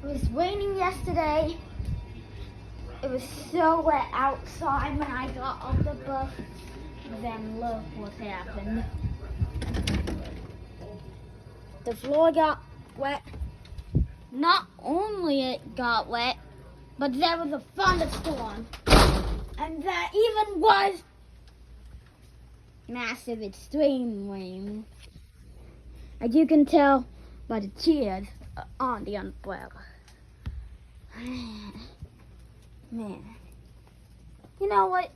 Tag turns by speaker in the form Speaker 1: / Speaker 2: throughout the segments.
Speaker 1: It was raining yesterday. It was so wet outside when I got off the bus. Then look what happened. The floor got wet. Not only it got wet, but there was a thunderstorm. And there even was massive extreme rain. As you can tell by the tears on the umbrella. Man. You know what?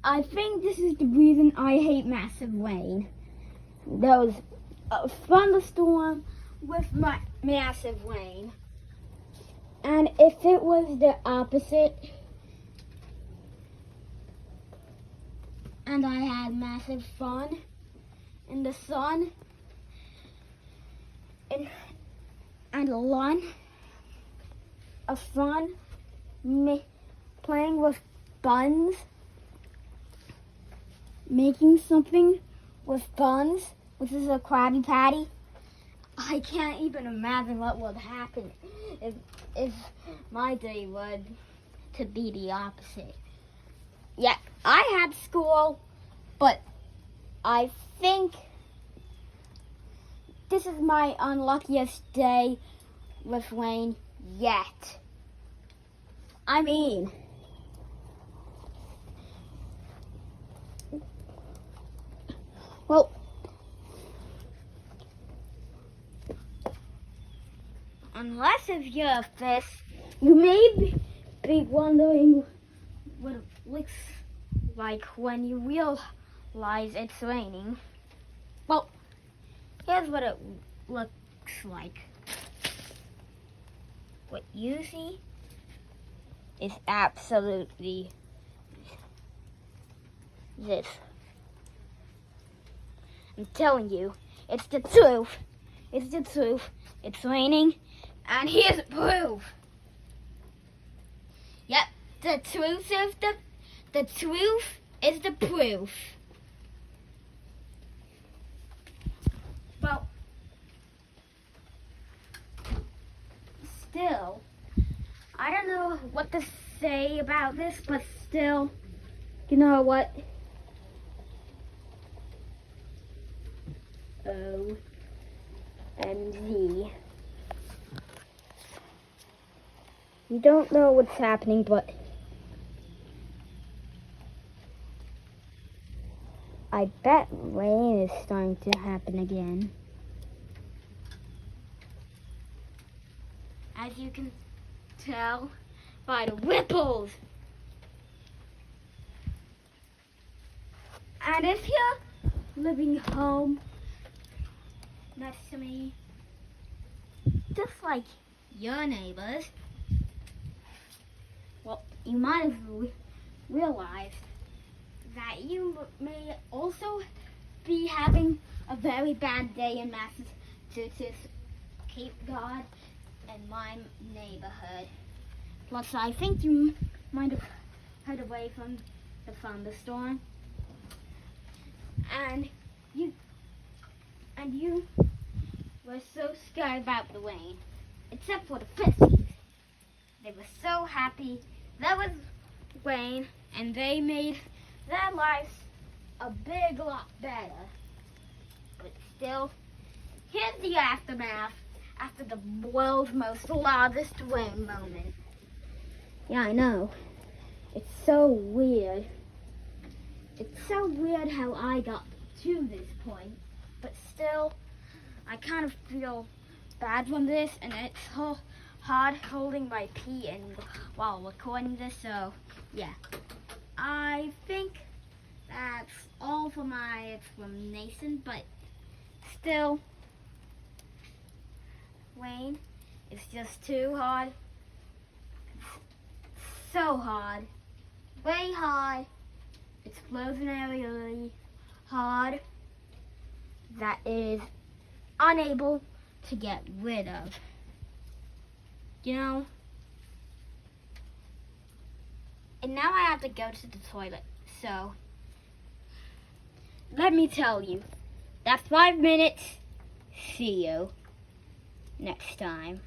Speaker 1: I think this is the reason I hate massive rain. There was a thunderstorm with massive rain. And if it was the opposite, and I had massive fun in the sun, and a lot of fun playing with buns, making something with buns, which is a Krabby Patty. I can't even imagine what would happen if my day were to be the opposite. Yeah, I had school, but I think this is my unluckiest day with rain yet. I mean, well, unless if you're a fish, you may be wondering what it looks like when you realize it's raining. Well, here's what it looks like. What you see is absolutely this. I'm telling you, it's the truth. It's the truth. It's raining, and here's proof. Yep, the truth is the truth is the proof. Well, still, I don't know what to say about this, but still, you know what? OMG. You don't know what's happening, but I bet rain is starting to happen again. As you can tell by the ripples. And if you're living home next to me, just like your neighbors, well, you might have realized that you may also be having a very bad day in Massachusetts, Cape Cod, and my neighborhood. Plus, I think you might have heard away from the thunderstorm. And you were so scared about the rain, except for the Friskies. They were so happy there was rain, and they made their lives a big lot better. But still, here's the aftermath after the world's most largest rain moment. Yeah, I know. It's so weird. It's so weird how I got to this point, but still, I kind of feel bad from this, and it's hard holding my pee and while recording this, so yeah. I think that's all for my explanation, but still, rain is just too hard. So hard. Way hard. Explosionarily hard. That is unable to get rid of. You know? And now I have to go to the toilet. So, let me tell you. That's 5 minutes. See you next time.